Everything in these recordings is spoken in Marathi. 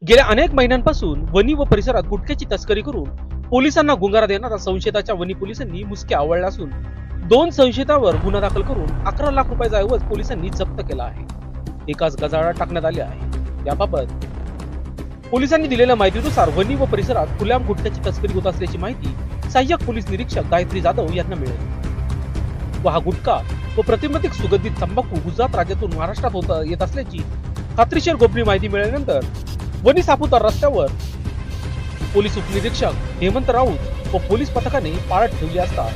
गेल्या अनेक महिन्यांपासून वनी व परिसरात गुटख्याची तस्करी करून पोलिसांना गुंगारा देणारा संशयिताच्या वनी पोलिसांनी मुसके आवळले असून 2 संशयितांवर गुन्हा दाखल करून 11 लाख रुपयाचा ऐवज पोलिसांनी जप्त केला आहे. एकाच गजाआड टाकण्यात आले आहे. याबाबत पोलिसांनी दिलेल्या माहितीनुसार वनी व परिसरात खुल्याम गुटख्याची तस्करी होत असल्याची माहिती सहाय्यक पोलीस निरीक्षक गायत्री जाधव यांना मिळाली व हा गुटखा व प्रतिबंधित सुगंधित तंबाखू गुजरात राज्यातून महाराष्ट्रात येत असल्याची खात्रीशीर गोपनीय माहिती मिळाल्यानंतर वनी सापुतारा रस्त्यावर पोलीस उपनिरीक्षक हेमंत राऊत व पोलीस पथकाने पाळत ठेवली असता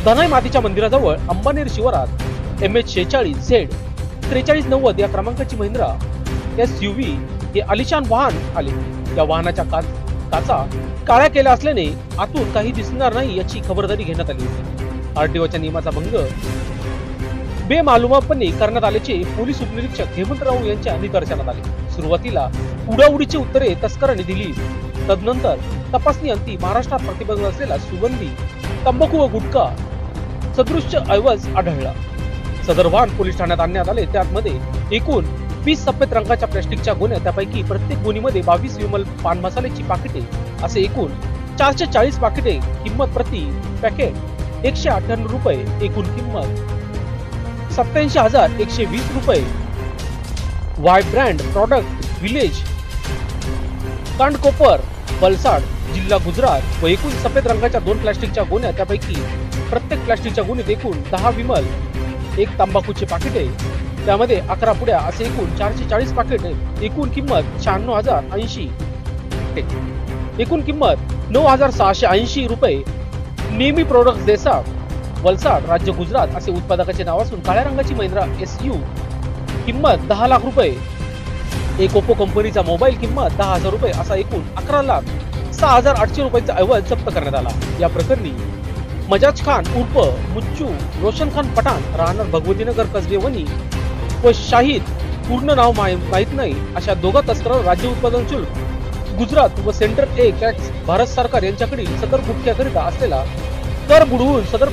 धनाई मातीच्या मंदिराजवळ अंबानेर शिवारात MH46Z 4390 या क्रमांकाची महिंद्रा SUV हे आलिशान वाहन आले. या वाहनाच्या काचा काळ्या केल्या असल्याने आतून काही दिसणार नाही याची खबरदारी घेण्यात आली होती. RTOच्या नियमाचा भंग बेमालूमपणे करण्यात आल्याचे पोलीस उपनिरीक्षक हेमंतराव यांच्या निदर्शनास आले. सुरुवातीला उडाउडीची उत्तरे तस्करांनी दिली. तदनंतर तपासणी अंती महाराष्ट्रात प्रतिबंध असलेला सुगंधी तंबाखू व गुटखा सदृश्य ऐवज आढळला. सदर वाहन पोलीस ठाण्यात आणण्यात आले. त्यामध्ये एकूण 20 सफेद रंगाच्या प्लास्टिकच्या गोण्या, त्यापैकी प्रत्येक गोणीमध्ये 22 विमल पान मसाल्याची पाकिटे असे एकूण 440 पाकिटे. किंमत प्रति पॅकेट 158 रुपये. एकूण किंमत 87,120 रुपये. Y brand product village Kandkopar Valsad जिल्हा गुजरात व एकूण सफेद रंगाच्या 2 प्लास्टिकच्या गोण्या, त्यापैकी प्रत्येक प्लास्टिकच्या गोणीत एकूण 10 विमल, 1 तंबाखूचे पाकिटे, त्यामध्ये 11 पुड्या असे एकूण 440 पाकिटे. एकूण किंमत 96,080. एकूण किंमत 9,680 रुपये. नेहमी प्रोडक्ट्स देसा वलसाड राज्य गुजरात असे उत्पादकाचे नाव असून काळ्या रंगाची महिंद्रा SU किंमत 10 लाख रुपये. एक ओप्पो कंपनीचा मोबाईल किंमत 10,000 रुपये असा एकूण 11,06,800 रुपयांचा ऐवज जप्त करण्यात आला. या प्रकरणी मजाज खान उर्फ मुच्चू रोशन खान पठाण राहणार भगवतीनगर कसबे वनी व शाहिद पूर्ण नाव माहीत नाही अशा दोघा तस्करांवर राज्य उत्पादन शुल्क गुजरात व सेंट्रल ए टॅक्स भारत सरकार यांच्याकडील सदर गुटख्याकरिता असलेला कर बुडवून सदर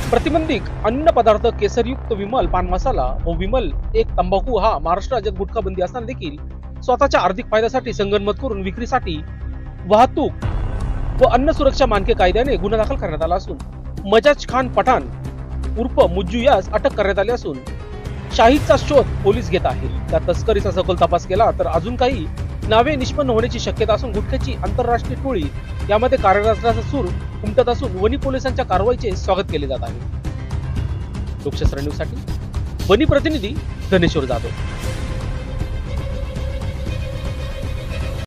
प्रतिबंधित अन्न पदार्थ, केसरयुक्त विमल पान मसाला व विमल 1 तंबाखू हा महाराष्ट्र राज्यात गुटखा बंदी असताना देखील स्वतःच्या आर्थिक फायद्यासाठी संगनमत करून विक्रीसाठी वाहतूक व अन्न सुरक्षा मानके कायद्याने गुन्हा दाखल करण्यात आला असून मजाज खान पठाण उर्फ मुज्जू यास अटक करण्यात आली असून शाहिदचा शोध पोलीस घेत आहेत. त्या तस्करीचा सखोल तपास केला तर अजून काही नावे निष्पन्न होण्याची शक्यता असून गुटख्याची आंतरराष्ट्रीय टोळी यामध्ये कार्यरत असल्याचा सूर उमटत असून वनी पोलिसांच्या कारवाईचे स्वागत केले जात आहे. लोकशास्त्र न्यूज साठी वनी प्रतिनिधी धनेश्वर जाधव.